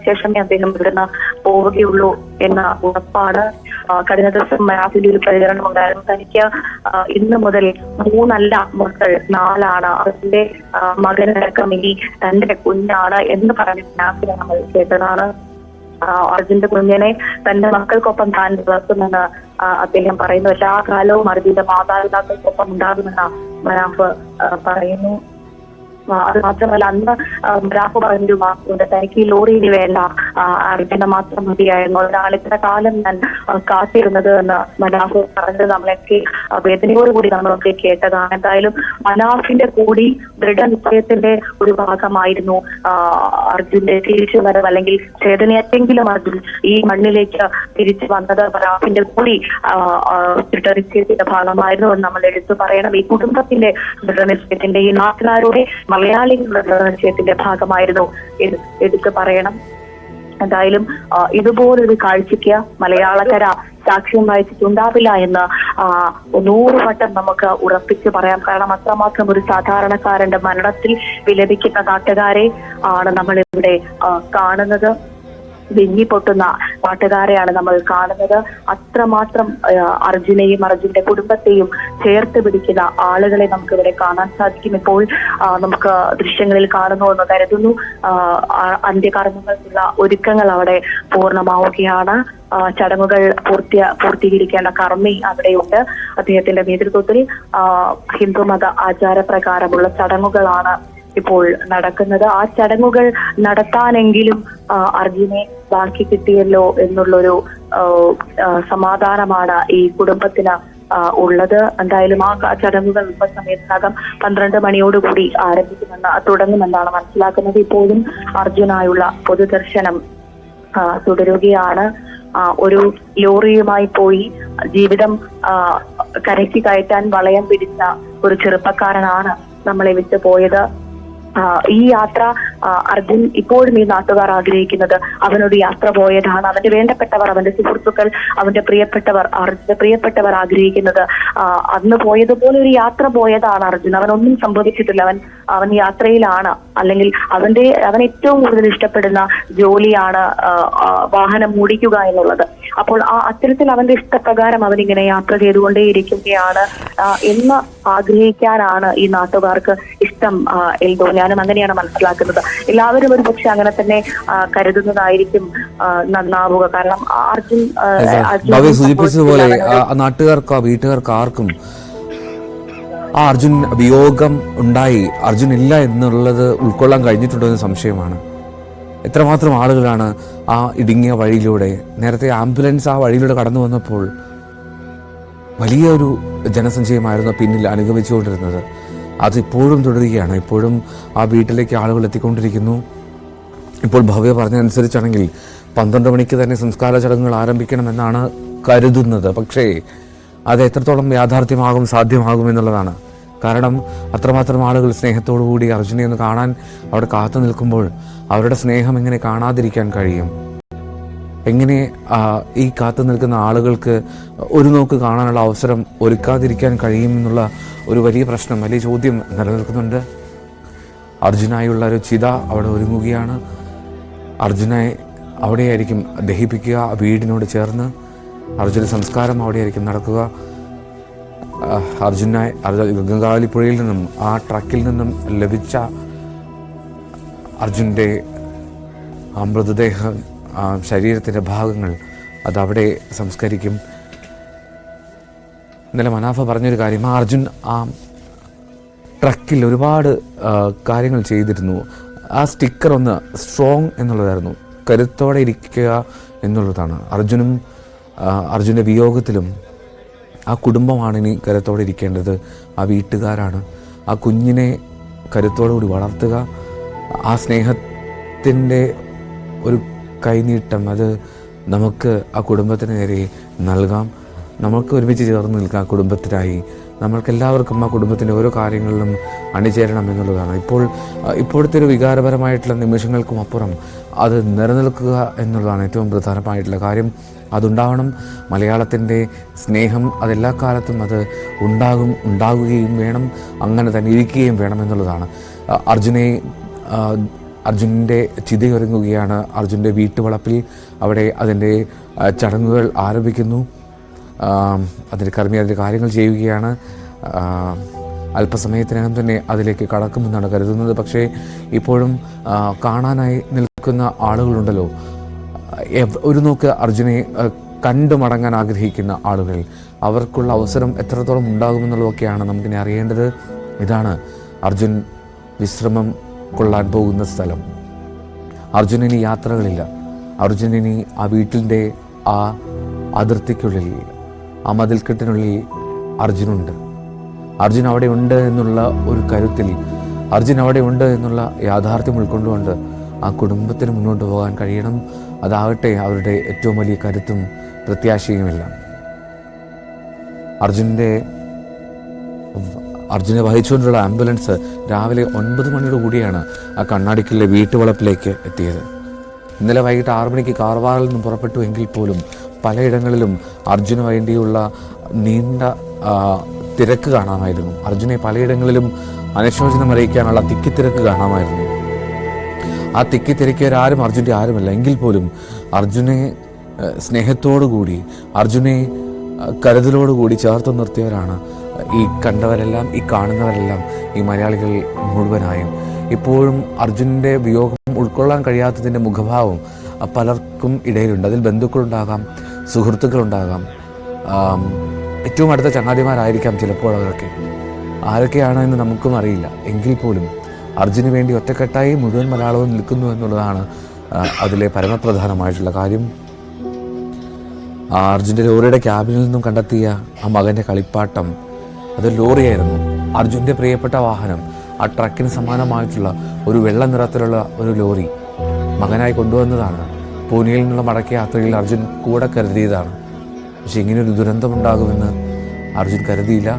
ശേഷമേ അദ്ദേഹം ഇവിടുന്ന് പോവുകയുള്ളൂ എന്ന ഉറപ്പാണ്. കഴിഞ്ഞ ദിവസം മനാഫിന്റെ ഒരു പ്രചരണം ഉണ്ടായിരുന്നു. തനിക്ക് ഇന്ന് മുതൽ 3 മക്കൾ, 4 അതിന്റെ മകനടക്കം ഇനി തന്റെ കുഞ്ഞാണ് എന്ന് പറഞ്ഞ് മനാഫിനെ നമ്മൾ കേട്ടതാണ്. അർജുന്റെ കുഞ്ഞിനെ തന്റെ മക്കൾക്കൊപ്പം താൻ വളർത്തുമെന്ന് അദ്ദേഹം പറയുന്നു. എല്ലാ കാലവും അർജുന്റെ മാതാപിതാക്കൾക്കൊപ്പം ഉണ്ടാകുമെന്ന് മനാഫ് പറയുന്നു. അത് മാത്രമല്ല, അന്ന് മനാഫ് പറഞ്ഞൊരു വാക്കുണ്ട്, തനിക്ക് ഈ ലോറിയിൽ വേണ്ട, അർജുന മാത്രം മതിയായിരുന്നു, അതിനാണ് ഇത്ര കാലം ഞാൻ കാത്തിരുന്നത് എന്ന് മനാഫ് പറഞ്ഞത് നമ്മളൊക്കെ വേദനയോടുകൂടി നമ്മളൊക്കെ കേട്ടതാണ്. എന്തായാലും മനാഫിന്റെ കൂടി ദൃഢനിശ്ചയത്തിന്റെ ഒരു ഭാഗമായിരുന്നു അർജുന്റെ തിരിച്ചു വരവ്, അല്ലെങ്കിൽ ചേതനയെങ്കിലും അർജുൻ ഈ മണ്ണിലേക്ക് തിരിച്ചു വന്നത് മനാഫിന്റെ കൂടി ദൃഢനിശ്ചയത്തിന്റെ ഭാഗമായിരുന്നു എന്ന് നമ്മൾ എടുത്തു പറയണം. ഈ കുടുംബത്തിന്റെ ദൃഢനിശ്ചയത്തിന്റെ, ഈ നാട്ടുകാരുടെ, മലയാളികളുടെ ദൃഢനിശ്ചയത്തിന്റെ ഭാഗമായിരുന്നു എടുത്തു പറയണം. എന്തായാലും ഇതുപോലൊരു കാഴ്ചയ്ക്ക് മലയാളക്കര സാക്ഷ്യം വഹിച്ചിട്ടുണ്ടാവില്ല എന്ന് 100 വട്ടം നമുക്ക് ഉറപ്പിച്ച് പറയാം. കാരണം അത്രമാത്രം ഒരു സാധാരണക്കാരന്റെ മരണത്തിൽ വിലപിക്കുന്ന നാട്ടുകാരെ ആണ് നമ്മൾ ഇവിടെ കാണുന്നത്. വിങ്ങിപ്പൊട്ടുന്ന നാട്ടുകാരെയാണ് നമ്മൾ കാണുന്നത്. അത്രമാത്രം അർജുനെയും അർജുന്റെ കുടുംബത്തെയും ചേർത്ത് പിടിക്കുന്ന ആളുകളെ നമുക്ക് ഇവിടെ കാണാൻ സാധിക്കും. ഇപ്പോൾ നമുക്ക് ദൃശ്യങ്ങളിൽ കാണുന്നു എന്ന് കരുതുന്നു. അന്ത്യകർമ്മങ്ങൾക്കുള്ള ഒരുക്കങ്ങൾ അവിടെ പൂർണ്ണമാവുകയാണ്. ചടങ്ങുകൾ പൂർത്തീകരിക്കേണ്ട കർമ്മി അവിടെയുണ്ട്. അദ്ദേഹത്തിന്റെ നേതൃത്വത്തിൽ ഹിന്ദുമത ആചാരപ്രകാരമുള്ള ചടങ്ങുകളാണ് ഇപ്പോൾ നടക്കുന്നത്. ആ ചടങ്ങുകൾ നടത്താനെങ്കിലും അർജുനെ ബാക്കി കിട്ടിയല്ലോ എന്നുള്ളൊരു സമാധാനമാണ് ഈ കുടുംബത്തിന് ഉള്ളത്. എന്തായാലും ആ ചടങ്ങുകൾ സമയത്തിനകം 12 മണിയോടുകൂടി തുടങ്ങുമെന്നാണ് മനസ്സിലാക്കുന്നത്. ഇപ്പോഴും അർജുനായുള്ള പൊതുദർശനം തുടരുകയാണ്. ഒരു ലോറിയുമായി പോയി ജീവിതം കരയ്ക്ക് കയറ്റാൻ വളയം പിടിച്ച ഒരു ചെറുപ്പക്കാരനാണ് നമ്മളെ വിട്ടു പോയത്. ഈ യാത്ര അർജുൻ ഇപ്പോഴും ഈ നാട്ടുകാർ ആഗ്രഹിക്കുന്നത് അവനോട് യാത്ര പോയതാണ്. അവന്റെ വേണ്ടപ്പെട്ടവർ, അവന്റെ സുഹൃത്തുക്കൾ, അവന്റെ പ്രിയപ്പെട്ടവർ ആഗ്രഹിക്കുന്നത് അന്ന് പോയതുപോലെ ഒരു യാത്ര പോയതാണ് അർജുൻ. അവനൊന്നും സംഭവിച്ചിട്ടില്ല. അവൻ യാത്രയിലാണ്. അല്ലെങ്കിൽ അവൻ ഏറ്റവും കൂടുതൽ ഇഷ്ടപ്പെടുന്ന ജോലിയാണ് വാഹനം ഓടിക്കുക എന്നുള്ളത്. അപ്പോൾ അത്തരത്തിൽ അവന്റെ ഇഷ്ടപ്രകാരം അവനിങ്ങനെ യാത്ര ചെയ്തുകൊണ്ടേയിരിക്കുകയാണ് എന്ന് ആഗ്രഹിക്കാനാണ് ഈ നാട്ടുകാർക്ക് ഇഷ്ടം. എൽദോ, ഞാനും അങ്ങനെയാണ് മനസ്സിലാക്കുന്നത്. എല്ലാവരും ഒരു പക്ഷെ അങ്ങനെ തന്നെ കരുതുന്നതായിരിക്കും നന്നാവുക. കാരണം അർജുൻ സൂചിപ്പിച്ചതുപോലെ നാട്ടുകാർക്കോ വീട്ടുകാർക്കോ ആർക്കും ആ അർജുൻ വിയോഗം ഉണ്ടായി, അർജുൻ ഇല്ല എന്നുള്ളത് ഉൾക്കൊള്ളാൻ കഴിഞ്ഞിട്ടുണ്ടോ എന്ന് സംശയമാണ്. എത്രമാത്രം ആളുകളാണ് ആ ഇടുങ്ങിയ വഴിയിലൂടെ, നേരത്തെ ആംബുലൻസ് ആ വഴിയിലൂടെ കടന്നു വന്നപ്പോൾ വലിയൊരു ജനസഞ്ചയമായിരുന്നു പിന്നിൽ അനുഗമിച്ചുകൊണ്ടിരുന്നത്. അതിപ്പോഴും തുടരുകയാണ്. ഇപ്പോഴും ആ വീട്ടിലേക്ക് ആളുകൾ എത്തിക്കൊണ്ടിരിക്കുന്നു. ഇപ്പോൾ ഭവ്യ പറഞ്ഞതനുസരിച്ചാണെങ്കിൽ 12 മണിക്ക് തന്നെ സംസ്കാര ചടങ്ങുകൾ ആരംഭിക്കണമെന്നാണ് കരുതുന്നത്. പക്ഷേ അത് എത്രത്തോളം യാഥാർത്ഥ്യമാകും, സാധ്യമാകും എന്നുള്ളതാണ്. കാരണം അത്രമാത്രം ആളുകൾ സ്നേഹത്തോടു കൂടി അർജുനെ ഒന്ന് കാണാൻ അവിടെ കാത്തു നിൽക്കുമ്പോൾ അവരുടെ സ്നേഹം എങ്ങനെ കാണാതിരിക്കാൻ കഴിയും? എങ്ങനെ ഈ കാത്തു നിൽക്കുന്ന ആളുകൾക്ക് ഒരു നോക്ക് കാണാനുള്ള അവസരം ഒരുക്കാതിരിക്കാൻ കഴിയുമെന്നുള്ള ഒരു വലിയ പ്രശ്നം, വലിയ ചോദ്യം നിലനിൽക്കുന്നുണ്ട്. അർജുനായുള്ള ഒരു ചിത അവിടെ ഒരുങ്ങുകയാണ്. അർജുനെ അവിടെയായിരിക്കും ദഹിപ്പിക്കുക, വീടിനോട് ചേർന്ന് അർജുന സംസ്കാരം അവിടെയായിരിക്കും നടക്കുക. ഗംഗാവലിപ്പുഴയിൽ നിന്നും ആ ട്രക്കിൽ നിന്നും ലഭിച്ച അർജുൻ്റെ മൃതദേഹം, ശരീരത്തിൻ്റെ ഭാഗങ്ങൾ അതവിടെ സംസ്കരിക്കും. ഇന്നലെ മനാഫ പറഞ്ഞൊരു കാര്യം, ആ അർജുൻ ആ ട്രക്കിൽ ഒരുപാട് കാര്യങ്ങൾ ചെയ്തിരുന്നു. ആ സ്റ്റിക്കർ ഒന്ന് സ്ട്രോങ് എന്നുള്ളതായിരുന്നു, കരുത്തോടെ ഇരിക്കുക എന്നുള്ളതാണ്. അർജുൻ്റെ വിയോഗത്തിലും ആ കുടുംബമാണ് ഇനി കരുത്തോടെ ഇരിക്കേണ്ടത്, ആ വീട്ടുകാരാണ്. ആ കുഞ്ഞിനെ കരുത്തോടു കൂടി വളർത്തുക, ആ സ്നേഹത്തിൻ്റെ ഒരു കൈനീട്ടം അത് നമുക്ക് ആ കുടുംബത്തിന് നേരെ നൽകാം. നമുക്ക് ഒരുമിച്ച് ചേർന്ന് നിൽക്കാം കുടുംബത്തിനായി. നമ്മൾക്കെല്ലാവർക്കും ആ കുടുംബത്തിൻ്റെ ഓരോ കാര്യങ്ങളിലും അണിചേരണം എന്നുള്ളതാണ്. ഇപ്പോഴത്തെ ഒരു വികാരപരമായിട്ടുള്ള നിമിഷങ്ങൾക്കും അപ്പുറം അത് നിലനിൽക്കുക എന്നുള്ളതാണ് ഏറ്റവും പ്രധാനമായിട്ടുള്ള കാര്യം. അതുണ്ടാവണം. മലയാളത്തിൻ്റെ സ്നേഹം അതെല്ലാ കാലത്തും അത് ഉണ്ടാകുകയും വേണം, അങ്ങനെ തന്നെ ഇരിക്കുകയും വേണം എന്നുള്ളതാണ്. അർജുനെ അർജുനൻ്റെ ചിതയൊരുങ്ങുകയാണ്. അർജുൻ്റെ വീട്ടുവളപ്പിൽ അവിടെ അതിൻ്റെ ചടങ്ങുകൾ ആരംഭിക്കുന്നു. അതിൻ്റെ കർമ്മി അതിൻ്റെ കാര്യങ്ങൾ ചെയ്യുകയാണ്. അല്പസമയത്തിനകം തന്നെ അതിലേക്ക് കടക്കുമെന്നാണ് കരുതുന്നത്. പക്ഷേ ഇപ്പോഴും കാണാനായി നിൽക്കുന്ന ആളുകളുണ്ടല്ലോ, ഒരു നോക്ക് അർജുനെ കണ്ടു മടങ്ങാൻ ആഗ്രഹിക്കുന്ന ആളുകൾ, അവർക്കുള്ള അവസരം എത്രത്തോളം ഉണ്ടാകുമെന്നുള്ളതൊക്കെയാണ് നമുക്കിനി അറിയേണ്ടത്. ഇതാണ് അർജുൻ വിശ്രമം കൊള്ളാൻ പോകുന്ന സ്ഥലം. അർജുനന് യാത്രകളില്ല. അർജുനന് ആ വീട്ടിൻ്റെ ആ അതിർത്തിക്കുള്ളിൽ, ആ മതിൽക്കെട്ടിനുള്ളിൽ അർജുനുണ്ട്. അർജുൻ അവിടെ ഉണ്ട് എന്നുള്ള ഒരു കരുത്തിൽ, അർജുൻ അവിടെ ഉണ്ട് എന്നുള്ള യാഥാർത്ഥ്യം ഉൾക്കൊണ്ടുകൊണ്ട് ആ കുടുംബത്തിന് മുന്നോട്ട് പോകാൻ കഴിയണം. അതാകട്ടെ അവരുടെ ഏറ്റവും വലിയ കരുത്തും പ്രത്യാശയുമെല്ലാം. അർജുനെ വഹിച്ചുകൊണ്ടുള്ള ആംബുലൻസ് രാവിലെ 9 മണിയോട് കൂടിയാണ് ആ കണ്ണാടിക്കലിലെ വീട്ടുവളപ്പിലേക്ക് എത്തിയത്. ഇന്നലെ വൈകിട്ട് 6 മണിക്ക് കാർവാറിൽ നിന്നും പുറപ്പെട്ടു എങ്കിൽ പോലും പലയിടങ്ങളിലും അർജുന് വേണ്ടിയുള്ള നീണ്ട തിരക്ക് കാണാമായിരുന്നു. അർജുനെ പലയിടങ്ങളിലും അനുശോചനം അറിയിക്കാനുള്ള തിക്കിത്തിരക്ക് കാണാമായിരുന്നു. ആ തിക്കിത്തിരക്കിയവരാരും അർജുൻ്റെ ആരുമല്ല. എങ്കിൽ പോലും അർജുനെ സ്നേഹത്തോടുകൂടി, അർജുനെ കരുതലോടുകൂടി ചേർത്ത് നിർത്തിയവരാണ് ഈ കണ്ടവരെല്ലാം, ഈ കാണുന്നവരെല്ലാം, ഈ മലയാളികൾ മുഴുവനായും. ഇപ്പോഴും അർജുനൻ്റെ വിയോഗം ഉൾക്കൊള്ളാൻ കഴിയാത്തതിൻ്റെ മുഖഭാവം പലർക്കും ഇടയിലുണ്ട്. അതിൽ ബന്ധുക്കളുണ്ടാകാം, സുഹൃത്തുക്കളുണ്ടാകാം, ഏറ്റവും അടുത്ത ചങ്ങാതിമാരായിരിക്കാം ചിലപ്പോൾ. അവരൊക്കെ ആരൊക്കെയാണ് എന്ന് നമുക്കും അറിയില്ല. എങ്കിൽ പോലും അർജുന് വേണ്ടി ഒറ്റക്കെട്ടായി മുഴുവൻ മലയാളവും നിൽക്കുന്നു എന്നുള്ളതാണ് അതിലെ പരമപ്രധാനമായിട്ടുള്ള കാര്യം. അർജുൻ്റെ ലോറിയുടെ ക്യാബിനിൽ നിന്നും കണ്ടെത്തിയ ആ മകൻ്റെ കളിപ്പാട്ടം, അത് ലോറിയായിരുന്നു. അർജുൻ്റെ പ്രിയപ്പെട്ട വാഹനം, ആ ട്രക്കിന് സമാനമായിട്ടുള്ള ഒരു വെള്ള നിറത്തിലുള്ള ഒരു ലോറി മകനായി കൊണ്ടുവന്നതാണ്. പൂനെയിൽ നിന്നുള്ള മടക്കിയ യാത്രയിൽ അർജുൻ കൂടെ കരുതിയതാണ്. പക്ഷെ ഇങ്ങനൊരു ദുരന്തമുണ്ടാകുമെന്ന് അർജുൻ കരുതിയില്ല.